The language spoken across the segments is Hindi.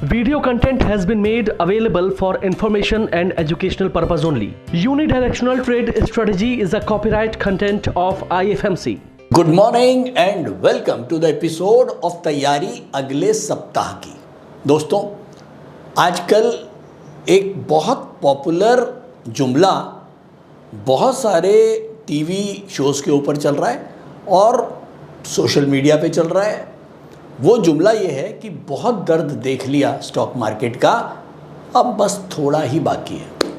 Video content has been made available for information and educational purpose only. Unidirectional trade strategy is a copyright content of IFMC. Good morning and welcome to the episode of तैयारी अगले सप्ताह की। दोस्तों, आजकल एक बहुत पॉपुलर जुमला बहुत सारे टीवी शोज़ के ऊपर चल रहा है और सोशल मीडिया पे चल रहा है। वो जुमला ये है कि बहुत दर्द देख लिया स्टॉक मार्केट का, अब बस थोड़ा ही बाकी है।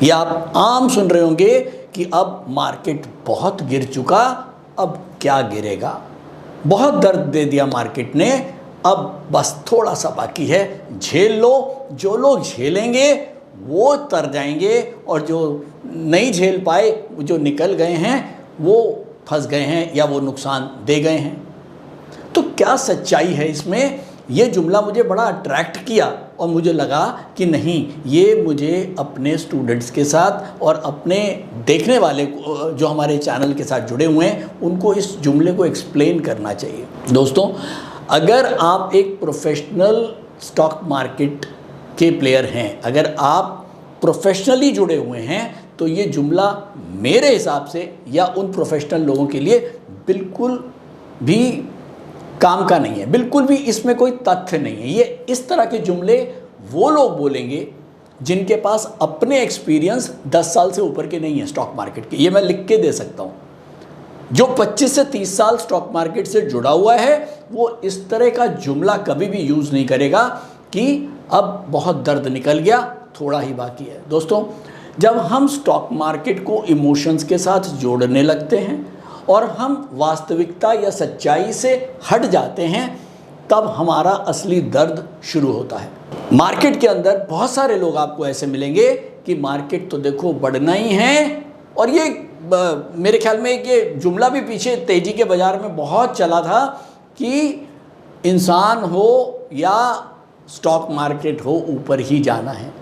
ये आप आम सुन रहे होंगे कि अब मार्केट बहुत गिर चुका, अब क्या गिरेगा। बहुत दर्द दे दिया मार्केट ने, अब बस थोड़ा सा बाकी है, झेल लो। जो लोग झेलेंगे वो तर जाएंगे और जो नहीं झेल पाए, जो निकल गए हैं, वो फंस गए हैं या वो नुकसान दे गए हैं। तो क्या सच्चाई है इसमें? ये जुमला मुझे बड़ा अट्रैक्ट किया और मुझे लगा कि नहीं, ये मुझे अपने स्टूडेंट्स के साथ और अपने देखने वाले जो हमारे चैनल के साथ जुड़े हुए हैं उनको इस जुमले को एक्सप्लेन करना चाहिए। दोस्तों, अगर आप एक प्रोफेशनल स्टॉक मार्केट के प्लेयर हैं, अगर आप प्रोफेशनली जुड़े हुए हैं, तो ये जुमला मेरे हिसाब से या उन प्रोफेशनल लोगों के लिए बिल्कुल भी काम का नहीं है, बिल्कुल भी इसमें कोई तथ्य नहीं है। ये इस तरह के जुमले वो लोग बोलेंगे जिनके पास अपने एक्सपीरियंस 10 साल से ऊपर के नहीं है स्टॉक मार्केट के। ये मैं लिख के दे सकता हूँ। जो 25 से 30 साल स्टॉक मार्केट से जुड़ा हुआ है वो इस तरह का जुमला कभी भी यूज़ नहीं करेगा कि अब बहुत दर्द निकल गया, थोड़ा ही बाकी है। दोस्तों, जब हम स्टॉक मार्केट को इमोशंस के साथ जोड़ने लगते हैं और हम वास्तविकता या सच्चाई से हट जाते हैं, तब हमारा असली दर्द शुरू होता है। मार्केट के अंदर बहुत सारे लोग आपको ऐसे मिलेंगे कि मार्केट तो देखो बढ़ना ही है, और ये मेरे ख्याल में ये जुमला भी पीछे तेजी के बाज़ार में बहुत चला था कि इंसान हो या स्टॉक मार्केट हो, ऊपर ही जाना है।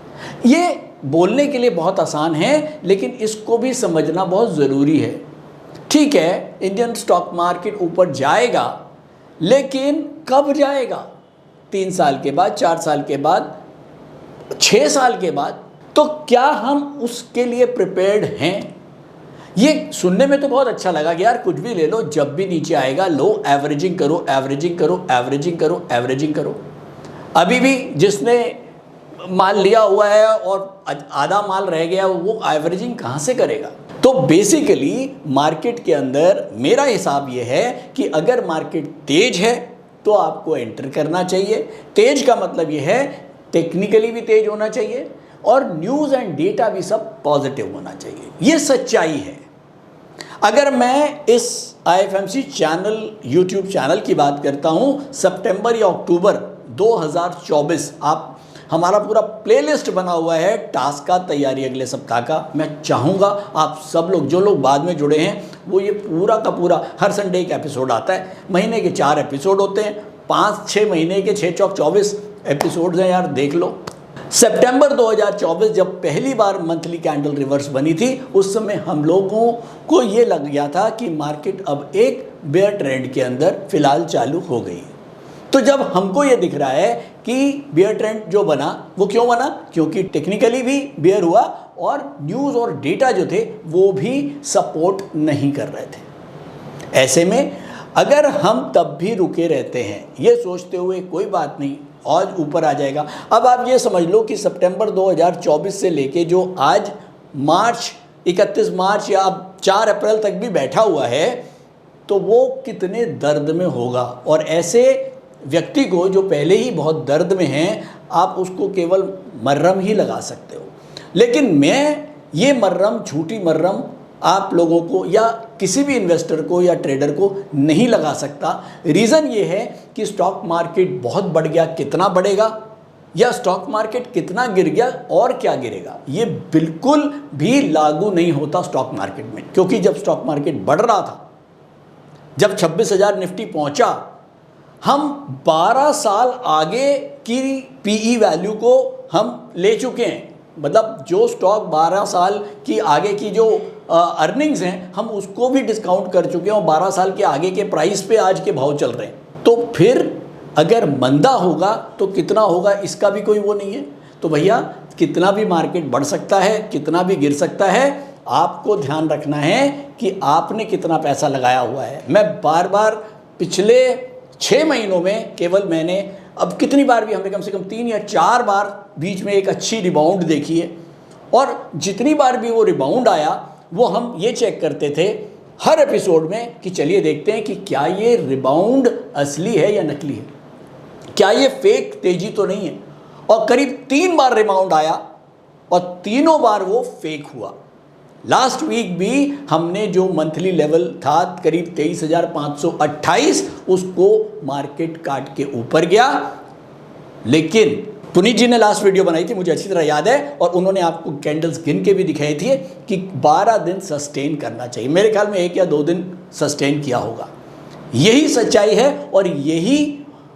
ये बोलने के लिए बहुत आसान है, लेकिन इसको भी समझना बहुत ज़रूरी है। ठीक है, इंडियन स्टॉक मार्केट ऊपर जाएगा, लेकिन कब जाएगा? 3 साल के बाद, 4 साल के बाद, 6 साल के बाद? तो क्या हम उसके लिए प्रिपेयर्ड हैं? ये सुनने में तो बहुत अच्छा लगा कि यार कुछ भी ले लो, जब भी नीचे आएगा लो, एवरेजिंग करो, एवरेजिंग करो, एवरेजिंग करो, एवरेजिंग करो। अभी भी जिसने माल लिया हुआ है और आधा माल रह गया, वो एवरेजिंग कहाँ से करेगा? तो बेसिकली मार्केट के अंदर मेरा हिसाब ये है कि अगर मार्केट तेज है तो आपको एंटर करना चाहिए। तेज का मतलब ये है टेक्निकली भी तेज होना चाहिए और न्यूज़ एंड डेटा भी सब पॉजिटिव होना चाहिए। ये सच्चाई है। अगर मैं इस IFMC चैनल, यूट्यूब चैनल की बात करता हूँ, सितंबर या अक्टूबर 2024, आप हमारा पूरा प्लेलिस्ट बना हुआ है टास्क का, तैयारी अगले सप्ताह का। मैं चाहूँगा आप सब लोग, जो लोग बाद में जुड़े हैं, वो ये पूरा का पूरा, हर संडे एक एपिसोड आता है, महीने के 4 एपिसोड होते हैं, 5-6 महीने के 6 चौक 24 एपिसोड्स हैं यार, देख लो। सितंबर 2024 जब पहली बार मंथली कैंडल रिवर्स बनी थी, उस समय हम लोगों को ये लग गया था कि मार्केट अब एक बेयर ट्रेंड के अंदर फिलहाल चालू हो गई। तो जब हमको ये दिख रहा है कि बेयर ट्रेंड जो बना, वो क्यों बना? क्योंकि टेक्निकली भी बेयर हुआ और न्यूज़ और डेटा जो थे वो भी सपोर्ट नहीं कर रहे थे। ऐसे में अगर हम तब भी रुके रहते हैं ये सोचते हुए कोई बात नहीं, आज ऊपर आ जाएगा। अब आप ये समझ लो कि सितंबर 2024 से लेके जो आज 31 मार्च या अब 4 अप्रैल तक भी बैठा हुआ है, तो वो कितने दर्द में होगा। और ऐसे व्यक्ति को जो पहले ही बहुत दर्द में हैं, आप उसको केवल मर्रम ही लगा सकते हो। लेकिन मैं ये मर्रम, झूठी मर्रम आप लोगों को या किसी भी इन्वेस्टर को या ट्रेडर को नहीं लगा सकता। रीज़न ये है कि स्टॉक मार्केट बहुत बढ़ गया, कितना बढ़ेगा, या स्टॉक मार्केट कितना गिर गया और क्या गिरेगा, ये बिल्कुल भी लागू नहीं होता स्टॉक मार्केट में। क्योंकि जब स्टॉक मार्केट बढ़ रहा था, जब 26,000 निफ्टी पहुंचा, हम 12 साल आगे की PE वैल्यू को हम ले चुके हैं। मतलब जो स्टॉक 12 साल की आगे की जो अर्निंग्स हैं, हम उसको भी डिस्काउंट कर चुके हैं और 12 साल के आगे के प्राइस पे आज के भाव चल रहे हैं। तो फिर अगर मंदा होगा तो कितना होगा इसका भी कोई वो नहीं है। तो भैया कितना भी मार्केट बढ़ सकता है, कितना भी गिर सकता है, आपको ध्यान रखना है कि आपने कितना पैसा लगाया हुआ है। मैं बार बार पिछले 6 महीनों में केवल मैंने अब कितनी बार भी हमने कम से कम 3 या 4 बार बीच में एक अच्छी रिबाउंड देखी है, और जितनी बार भी वो रिबाउंड आया वो हम ये चेक करते थे हर एपिसोड में कि चलिए देखते हैं कि क्या ये रिबाउंड असली है या नकली है, क्या ये फेक तेजी तो नहीं है। और करीब 3 बार रिबाउंड आया और तीनों बार वो फेक हुआ। लास्ट वीक भी हमने जो मंथली लेवल था करीब 23,528 उसको मार्केट काट के ऊपर गया। लेकिन पुनीत जी ने लास्ट वीडियो बनाई थी, मुझे अच्छी तरह याद है, और उन्होंने आपको कैंडल्स गिन के भी दिखाई थी कि 12 दिन सस्टेन करना चाहिए। मेरे ख्याल में 1 या 2 दिन सस्टेन किया होगा। यही सच्चाई है। और यही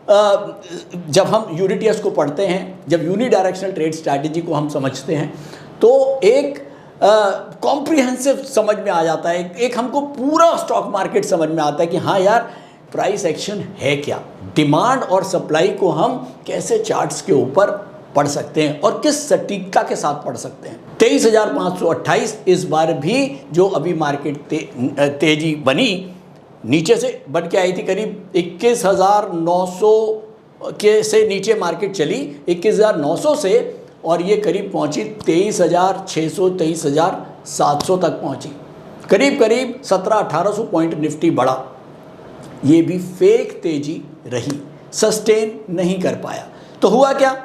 जब हम यूनिटीएस को पढ़ते हैं, जब यूनि डायरेक्शनल ट्रेड स्ट्रैटेजी को हम समझते हैं, तो एक कॉम्प्रिहेंसिव समझ में आ जाता है, एक हमको पूरा स्टॉक मार्केट समझ में आता है कि हाँ यार प्राइस एक्शन है क्या, डिमांड और सप्लाई को हम कैसे चार्ट्स के ऊपर पढ़ सकते हैं और किस सटीकता के साथ पढ़ सकते हैं। 23,528 इस बार भी जो अभी मार्केट तेजी बनी, नीचे से बढ़ के आई थी, करीब 21,900 के से नीचे मार्केट चली 21,900 से, और ये करीब पहुंची 23,600 23,700 तक पहुंची। करीब 1700-1800 पॉइंट निफ्टी बढ़ा। ये भी फेक तेजी रही, सस्टेन नहीं कर पाया। तो हुआ क्या,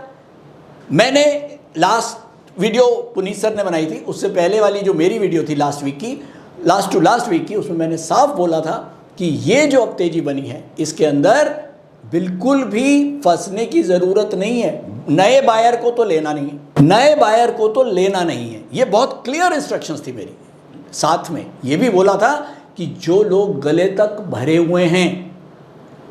मैंने लास्ट वीडियो पुनीत सर ने बनाई थी, उससे पहले वाली जो मेरी वीडियो थी लास्ट वीक की, लास्ट टू लास्ट वीक की, उसमें मैंने साफ बोला था कि ये जो अब तेजी बनी है इसके अंदर बिल्कुल भी फंसने की ज़रूरत नहीं है। नए बायर को तो लेना नहीं है, नए बायर को तो लेना नहीं है। ये बहुत क्लियर इंस्ट्रक्शंस थी मेरी। साथ में ये भी बोला था कि जो लोग गले तक भरे हुए हैं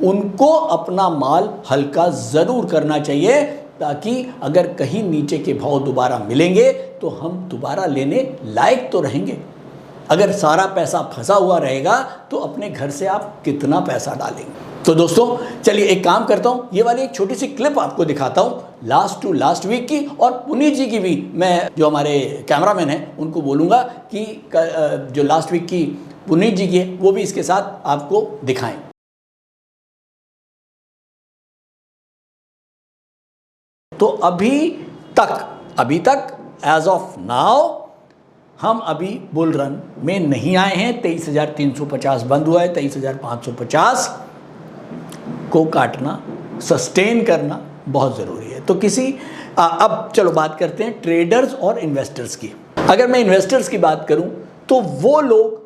उनको अपना माल हल्का ज़रूर करना चाहिए, ताकि अगर कहीं नीचे के भाव दोबारा मिलेंगे तो हम दोबारा लेने लायक तो रहेंगे। अगर सारा पैसा फंसा हुआ रहेगा तो अपने घर से आप कितना पैसा डालेंगे। तो दोस्तों चलिए एक काम करता हूँ, ये वाली एक छोटी सी क्लिप आपको दिखाता हूँ लास्ट टू लास्ट वीक की, और पुनीत जी की भी मैं जो हमारे कैमरामैन हैं उनको बोलूँगा कि जो लास्ट वीक की पुनीत जी की है वो भी इसके साथ आपको दिखाएं। तो अभी तक एज ऑफ नाउ हम अभी बुल रन में नहीं आए हैं। 23,350 बंद हुआ है, 23,550 को काटना, सस्टेन करना बहुत ज़रूरी है। तो अब चलो बात करते हैं ट्रेडर्स और इन्वेस्टर्स की। अगर मैं इन्वेस्टर्स की बात करूं तो वो लोग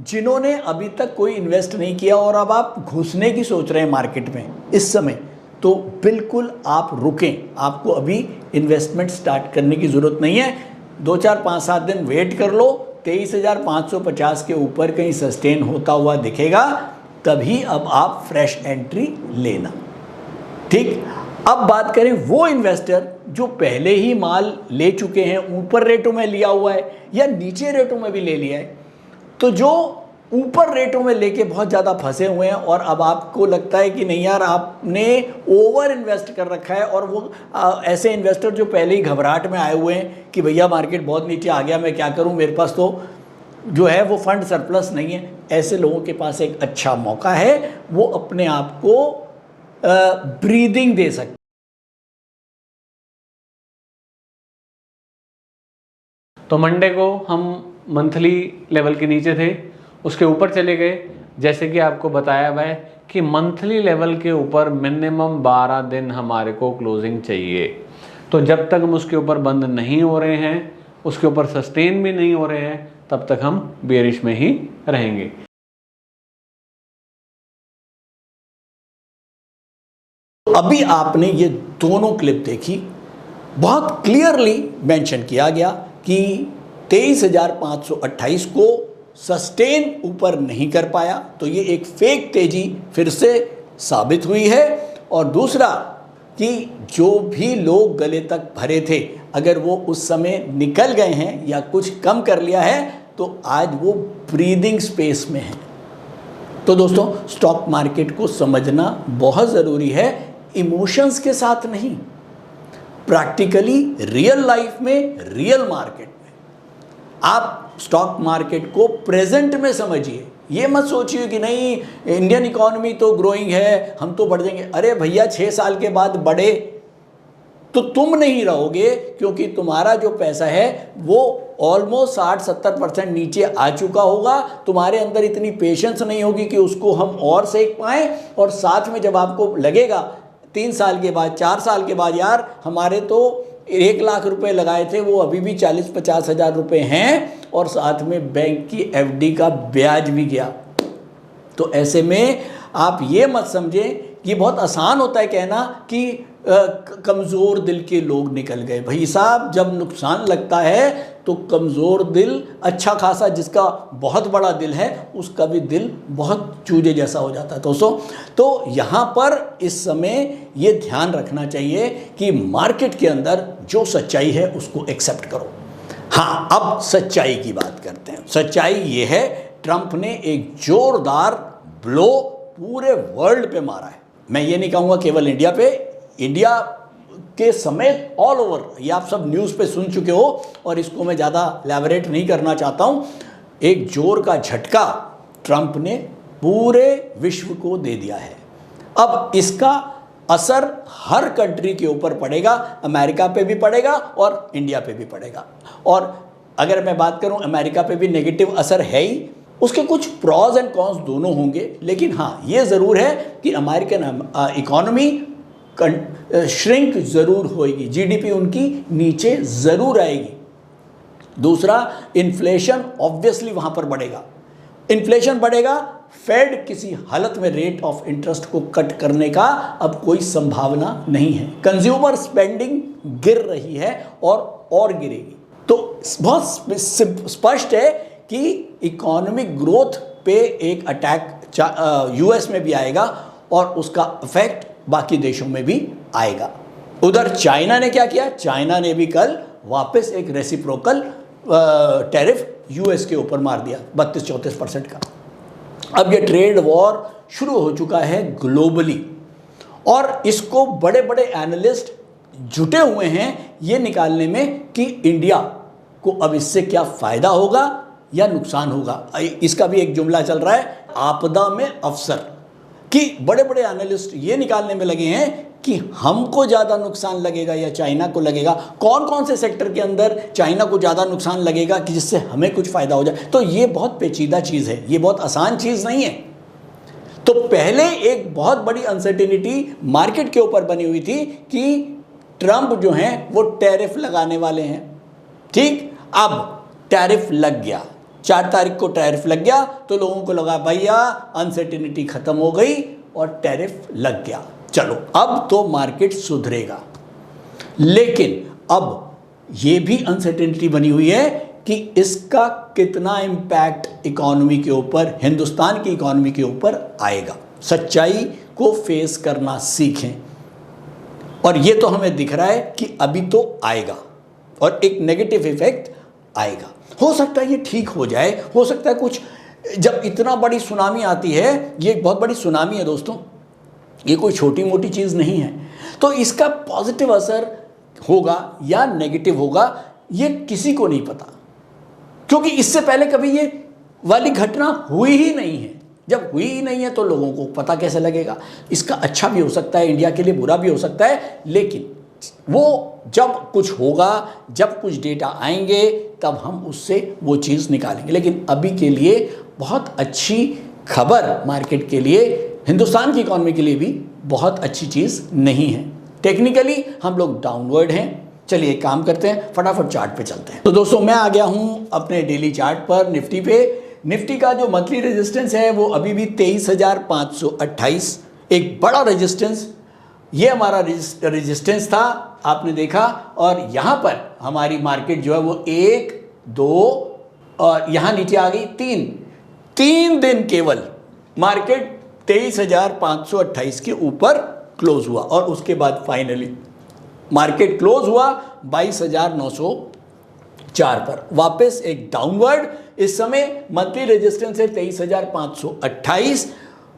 जिन्होंने अभी तक कोई इन्वेस्ट नहीं किया और अब आप घुसने की सोच रहे हैं मार्केट में इस समय, तो बिल्कुल आप रुकें। आपको अभी इन्वेस्टमेंट स्टार्ट करने की ज़रूरत नहीं है। 2, 4, 5, 7 दिन वेट कर लो। 23,550 के ऊपर कहीं सस्टेन होता हुआ दिखेगा, तभी अब आप फ्रेश एंट्री लेना। ठीक, अब बात करें वो इन्वेस्टर जो पहले ही माल ले चुके हैं, ऊपर रेटों में लिया हुआ है या नीचे रेटों में भी ले लिया है। तो जो ऊपर रेटों में लेके बहुत ज़्यादा फंसे हुए हैं और अब आपको लगता है कि नहीं यार आपने ओवर इन्वेस्ट कर रखा है, और वो ऐसे इन्वेस्टर जो पहले ही घबराहट में आए हुए हैं कि भैया मार्केट बहुत नीचे आ गया, मैं क्या करूं, मेरे पास तो जो है वो फंड सरप्लस नहीं है, ऐसे लोगों के पास एक अच्छा मौका है, वो अपने आप को ब्रीदिंग दे सकते। तो मंडे को हम मंथली लेवल के नीचे थे, उसके ऊपर चले गए। जैसे कि आपको बताया हुआ है कि मंथली लेवल के ऊपर मिनिमम 12 दिन हमारे को क्लोजिंग चाहिए। तो जब तक हम उसके ऊपर बंद नहीं हो रहे हैं, उसके ऊपर सस्टेन भी नहीं हो रहे हैं, तब तक हम बेरिश में ही रहेंगे। अभी आपने ये दोनों क्लिप देखी, बहुत क्लियरली मेंशन किया गया कि 23,528 को सस्टेन ऊपर नहीं कर पाया, तो ये एक फेक तेजी फिर से साबित हुई है। और दूसरा कि जो भी लोग गले तक भरे थे, अगर वो उस समय निकल गए हैं या कुछ कम कर लिया है, तो आज वो ब्रीदिंग स्पेस में है। तो दोस्तों स्टॉक मार्केट को समझना बहुत ज़रूरी है इमोशंस के साथ नहीं, प्रैक्टिकली रियल लाइफ में, रियल मार्केट में आप स्टॉक मार्केट को प्रेजेंट में समझिए। ये मत सोचिए कि नहीं इंडियन इकोनॉमी तो ग्रोइंग है, हम तो बढ़ जाएंगे। अरे भैया 6 साल के बाद बढ़े तो तुम नहीं रहोगे, क्योंकि तुम्हारा जो पैसा है वो ऑलमोस्ट 60-70% नीचे आ चुका होगा। तुम्हारे अंदर इतनी पेशेंस नहीं होगी कि उसको हम और सेक पाएँ, और साथ में जब आपको लगेगा 3 साल के बाद, 4 साल के बाद, यार हमारे तो 1 लाख रुपए लगाए थे वो अभी भी 40-50 हज़ार रुपये हैं, और साथ में बैंक की एफडी का ब्याज भी गया। तो ऐसे में आप ये मत समझें, ये बहुत आसान होता है कहना कि कमज़ोर दिल के लोग निकल गए। भाई साहब, जब नुकसान लगता है तो कमज़ोर दिल, अच्छा खासा जिसका बहुत बड़ा दिल है उसका भी दिल बहुत चूजे जैसा हो जाता है दोस्तों। तो यहाँ पर इस समय ये ध्यान रखना चाहिए कि मार्केट के अंदर जो सच्चाई है उसको एक्सेप्ट करो। हाँ, अब सच्चाई की बात करते हैं। सच्चाई ये है, ट्रंप ने एक जोरदार ब्लो पूरे वर्ल्ड पे मारा है। मैं ये नहीं कहूँगा केवल इंडिया पे, इंडिया के समेत ऑल ओवर, ये आप सब न्यूज़ पे सुन चुके हो और इसको मैं ज़्यादा एलैबोरेट नहीं करना चाहता हूँ। एक जोर का झटका ट्रंप ने पूरे विश्व को दे दिया है। अब इसका असर हर कंट्री के ऊपर पड़ेगा, अमेरिका पे भी पड़ेगा और इंडिया पे भी पड़ेगा। और अगर मैं बात करूं, अमेरिका पे भी नेगेटिव असर है ही, उसके कुछ प्रॉज एंड कॉन्स दोनों होंगे, लेकिन हाँ ये ज़रूर है कि अमेरिकन इकोनॉमी श्रिंक ज़रूर होएगी, जीडीपी उनकी नीचे ज़रूर आएगी। दूसरा, इन्फ्लेशन ऑब्वियसली वहाँ पर बढ़ेगा। इन्फ्लेशन बढ़ेगा, फेड किसी हालत में रेट ऑफ इंटरेस्ट को कट करने का अब कोई संभावना नहीं है। कंज्यूमर स्पेंडिंग गिर रही है और गिरेगी। तो बहुत स्पष्ट है कि इकोनॉमिक ग्रोथ पे एक अटैक यूएस में भी आएगा और उसका इफेक्ट बाकी देशों में भी आएगा। उधर चाइना ने क्या किया? चाइना ने भी कल वापस एक रेसिप्रोकल टैरिफ यूएस के ऊपर मार दिया 32-34% का। अब ये ट्रेड वॉर शुरू हो चुका है ग्लोबली, और इसको बड़े बड़े एनालिस्ट जुटे हुए हैं ये निकालने में कि इंडिया को अब इससे क्या फ़ायदा होगा या नुकसान होगा। इसका भी एक जुमला चल रहा है, आपदा में अवसर, कि बड़े बड़े एनालिस्ट ये निकालने में लगे हैं कि हमको ज़्यादा नुकसान लगेगा या चाइना को लगेगा, कौन कौन से सेक्टर के अंदर चाइना को ज़्यादा नुकसान लगेगा कि जिससे हमें कुछ फ़ायदा हो जाए। तो ये बहुत पेचीदा चीज़ है, ये बहुत आसान चीज़ नहीं है। तो पहले एक बहुत बड़ी अनसर्टेनिटी मार्केट के ऊपर बनी हुई थी कि ट्रंप जो हैं वो टैरिफ लगाने वाले हैं, ठीक। अब टैरिफ लग गया, 4 तारीख को टैरिफ लग गया, तो लोगों को लगा भैया अनसर्टेनिटी ख़त्म हो गई और टैरिफ लग गया, चलो अब तो मार्केट सुधरेगा। लेकिन अब ये भी अनसर्टेनिटी बनी हुई है कि इसका कितना इम्पैक्ट इकोनॉमी के ऊपर, हिंदुस्तान की इकोनॉमी के ऊपर आएगा। सच्चाई को फेस करना सीखें, और ये तो हमें दिख रहा है कि अभी तो आएगा और एक नेगेटिव इफेक्ट आएगा। हो सकता है ये ठीक हो जाए, हो सकता है कुछ, जब इतना बड़ी सुनामी आती है, ये एक बहुत बड़ी सुनामी है दोस्तों, ये कोई छोटी मोटी चीज़ नहीं है। तो इसका पॉजिटिव असर होगा या नेगेटिव होगा ये किसी को नहीं पता, क्योंकि इससे पहले कभी ये वाली घटना हुई ही नहीं है। जब हुई ही नहीं है तो लोगों को पता कैसे लगेगा। इसका अच्छा भी हो सकता है इंडिया के लिए, बुरा भी हो सकता है, लेकिन वो जब कुछ होगा, जब कुछ डेटा आएंगे तब हम उससे वो चीज़ निकालेंगे। लेकिन अभी के लिए बहुत अच्छी खबर मार्केट के लिए, हिंदुस्तान की इकॉनमी के लिए भी बहुत अच्छी चीज़ नहीं है। टेक्निकली हम लोग डाउनवर्ड हैं। चलिए एक काम करते हैं, फटाफट चार्ट पे चलते हैं। तो दोस्तों मैं आ गया हूँ अपने डेली चार्ट पर, निफ्टी पे। निफ्टी का जो मंथली रेजिस्टेंस है वो अभी भी 23,528, एक बड़ा रेजिस्टेंस, ये हमारा रेजिस्टेंस था, आपने देखा। और यहाँ पर हमारी मार्केट जो है वो 1, 2 और यहाँ नीचे आ गई 3 दिन केवल मार्केट 23,528 के ऊपर क्लोज हुआ, और उसके बाद फाइनली मार्केट क्लोज हुआ 22,904 पर, वापस एक डाउनवर्ड। इस समय मंथली रेजिस्टेंस है 23,528,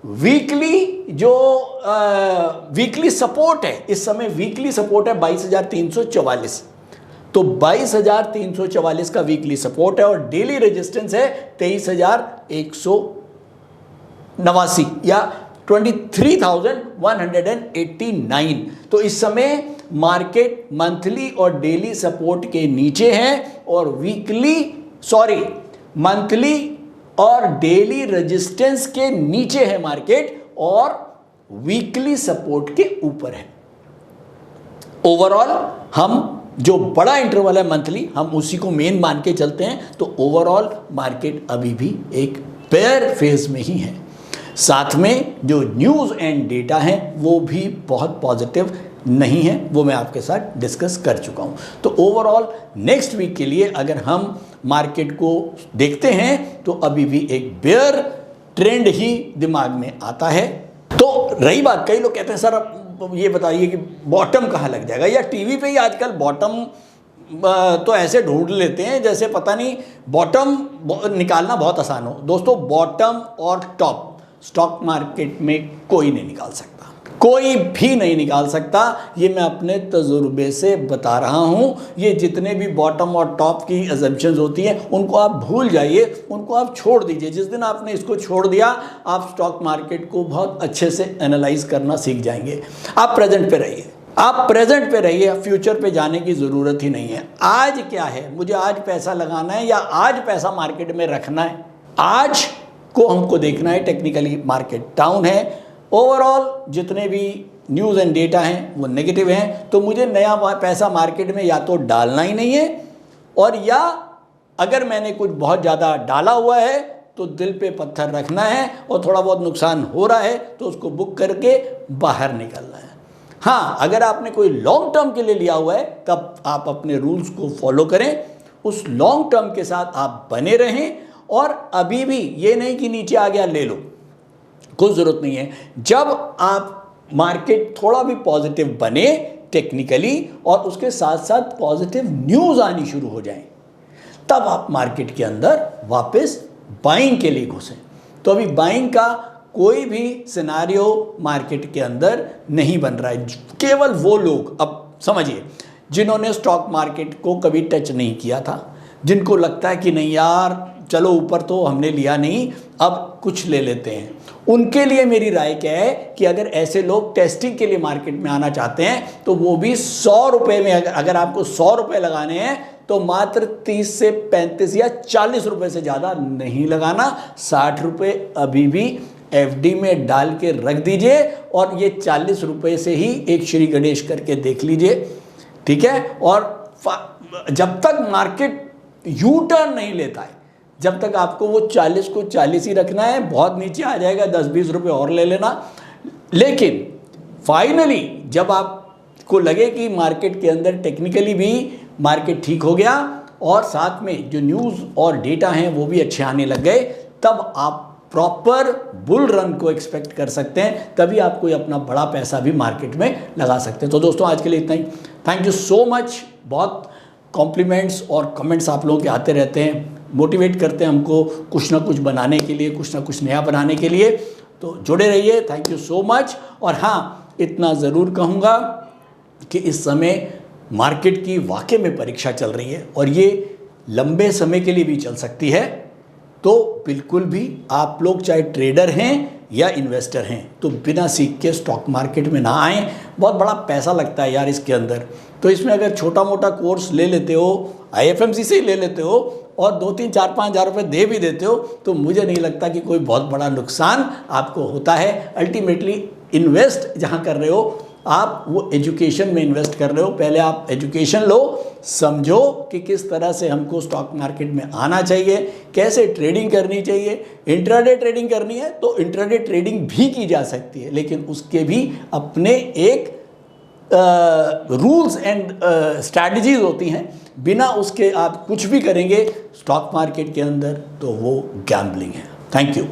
वीकली जो वीकली सपोर्ट है, इस समय वीकली सपोर्ट है 22,344, तो 22,344 का वीकली सपोर्ट है और डेली रेजिस्टेंस है 23,189 या 23,189। तो इस समय मार्केट मंथली और डेली सपोर्ट के नीचे है और मंथली और डेली रेजिस्टेंस के नीचे है मार्केट और वीकली सपोर्ट के ऊपर है। ओवरऑल हम जो बड़ा इंटरवल है मंथली, हम उसी को मेन मान के चलते हैं, तो ओवरऑल मार्केट अभी भी एक बेयर फेज में ही है। साथ में जो न्यूज़ एंड डेटा है वो भी बहुत पॉजिटिव नहीं है, वो मैं आपके साथ डिस्कस कर चुका हूं। तो ओवरऑल नेक्स्ट वीक के लिए अगर हम मार्केट को देखते हैं तो अभी भी एक बेयर ट्रेंड ही दिमाग में आता है। तो रही बात, कई लोग कहते हैं सर अब ये बताइए कि बॉटम कहाँ लग जाएगा, या टीवी पे ही आजकल बॉटम तो ऐसे ढूंढ लेते हैं जैसे पता नहीं बॉटम निकालना बहुत आसान हो। दोस्तों, बॉटम और टॉप स्टॉक मार्केट में कोई नहीं निकाल सकता, कोई भी नहीं निकाल सकता। ये मैं अपने तजुर्बे से बता रहा हूँ। ये जितने भी बॉटम और टॉप की अजम्पशंस होती हैं उनको आप भूल जाइए, उनको आप छोड़ दीजिए। जिस दिन आपने इसको छोड़ दिया आप स्टॉक मार्केट को बहुत अच्छे से एनालाइज करना सीख जाएंगे। आप प्रेजेंट पे रहिए, आप प्रेजेंट पे रहिए, फ्यूचर पे जाने की ज़रूरत ही नहीं है। आज क्या है, मुझे आज पैसा लगाना है या आज पैसा मार्केट में रखना है, आज को हमको देखना है। टेक्निकली मार्केट डाउन है, ओवरऑल जितने भी न्यूज़ एंड डेटा हैं वो नेगेटिव हैं, तो मुझे नया पैसा मार्केट में या तो डालना ही नहीं है, और या अगर मैंने कुछ बहुत ज़्यादा डाला हुआ है तो दिल पे पत्थर रखना है और थोड़ा बहुत नुकसान हो रहा है तो उसको बुक करके बाहर निकलना है। हाँ, अगर आपने कोई लॉन्ग टर्म के लिए लिया हुआ है तब आप अपने रूल्स को फॉलो करें, उस लॉन्ग टर्म के साथ आप बने रहें, और अभी भी ये नहीं कि नीचे आ गया ले लो, कोई ज़रूरत नहीं है। जब आप मार्केट थोड़ा भी पॉजिटिव बने टेक्निकली और उसके साथ साथ पॉजिटिव न्यूज़ आनी शुरू हो जाए, तब आप मार्केट के अंदर वापस बाइंग के लिए घुसें। तो अभी बाइंग का कोई भी सिनारियो मार्केट के अंदर नहीं बन रहा है। केवल वो लोग, अब समझिए, जिन्होंने स्टॉक मार्केट को कभी टच नहीं किया था, जिनको लगता है कि नहीं यार चलो ऊपर तो हमने लिया नहीं, अब कुछ ले लेते हैं, उनके लिए मेरी राय क्या है कि अगर ऐसे लोग टेस्टिंग के लिए मार्केट में आना चाहते हैं तो वो भी 100 रुपये में, अगर आपको 100 रुपये लगाने हैं तो मात्र 30 से 35 या 40 रुपये से ज़्यादा नहीं लगाना। 60 रुपये अभी भी एफडी में डाल के रख दीजिए और ये 40 रुपये से ही एक श्री गणेश करके देख लीजिए, ठीक है। और जब तक मार्केट यू टर्न नहीं लेता है, जब तक आपको वो 40 को 40 ही रखना है। बहुत नीचे आ जाएगा 10-20 रुपये और ले लेना, लेकिन फाइनली जब आपको लगे कि मार्केट के अंदर टेक्निकली भी मार्केट ठीक हो गया और साथ में जो न्यूज़ और डेटा हैं वो भी अच्छे आने लग गए, तब आप प्रॉपर बुल रन को एक्सपेक्ट कर सकते हैं। तभी आप कोई अपना बड़ा पैसा भी मार्केट में लगा सकते हैं। तो दोस्तों, आज के लिए इतना ही। Thank you so much. बहुत कॉम्प्लीमेंट्स और कमेंट्स आप लोगों के आते रहते हैं, मोटिवेट करते हैं हमको कुछ ना कुछ बनाने के लिए, कुछ ना कुछ नया बनाने के लिए। तो जुड़े रहिए। Thank you so much. और हाँ, इतना ज़रूर कहूँगा कि इस समय मार्केट की वाकई में परीक्षा चल रही है और ये लंबे समय के लिए भी चल सकती है। तो बिल्कुल भी आप लोग चाहे ट्रेडर हैं या इन्वेस्टर हैं तो बिना सीख के स्टॉक मार्केट में ना आएँ। बहुत बड़ा पैसा लगता है यार इसके अंदर। तो इसमें अगर छोटा मोटा कोर्स ले लेते हो, IFMC से ही ले लेते हो और 2-3, 4-5 हज़ार रुपये दे भी देते हो, तो मुझे नहीं लगता कि कोई बहुत बड़ा नुकसान आपको होता है। अल्टीमेटली इन्वेस्ट जहाँ कर रहे हो आप, वो एजुकेशन में इन्वेस्ट कर रहे हो। पहले आप एजुकेशन लो, समझो कि किस तरह से हमको स्टॉक मार्केट में आना चाहिए, कैसे ट्रेडिंग करनी चाहिए। इंट्राडे ट्रेडिंग करनी है तो इंट्राडे ट्रेडिंग भी की जा सकती है, लेकिन उसके भी अपने एक रूल्स एंड स्ट्रैटेजीज होती हैं। बिना उसके आप कुछ भी करेंगे स्टॉक मार्केट के अंदर तो वो गैम्बलिंग है। Thank you.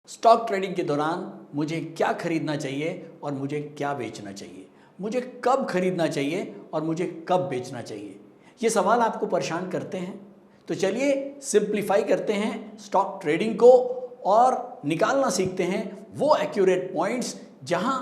स्टॉक ट्रेडिंग के दौरान मुझे क्या खरीदना चाहिए और मुझे क्या बेचना चाहिए, मुझे कब खरीदना चाहिए और मुझे कब बेचना चाहिए, ये सवाल आपको परेशान करते हैं। तो चलिए सिंप्लीफाई करते हैं स्टॉक ट्रेडिंग को और निकालना सीखते हैं वो एक्यूरेट पॉइंट्स जहां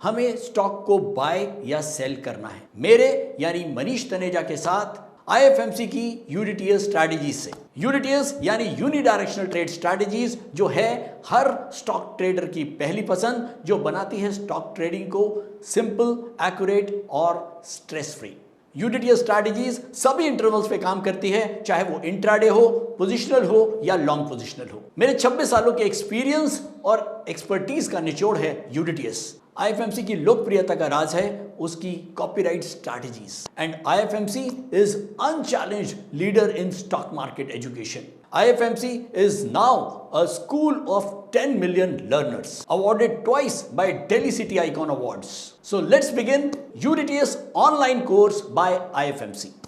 हमें स्टॉक को बाय या सेल करना है। मेरे यानी मनीष तनेजा के साथ IFMC की यूडीटीएस स्ट्रैटेजीज से। यूडीटीएस यानी यूनिडायरेक्शनल ट्रेड स्ट्रैटेजीज, जो है हर स्टॉक ट्रेडर की पहली पसंद, जो बनाती है स्टॉक ट्रेडिंग को सिंपल, एक्यूरेट और स्ट्रेस फ्री। यूडीटीएस स्ट्रैटेजीज सभी इंटरवल्स पे काम करती है, चाहे वो इंट्राडे हो, पोजिशनल हो या लॉन्ग पोजिशनल हो। मेरे 26 सालों के एक्सपीरियंस और एक्सपर्टीज का निचोड़ है यूडीटीएस। IFMC की लोकप्रियता का राज है उसकी copyright strategies, and IFMC is unchallenged leader in stock market education. IFMC is now a school of 10 million learners, awarded twice by Delhi City Icon Awards. So let's begin UDTS online course by IFMC.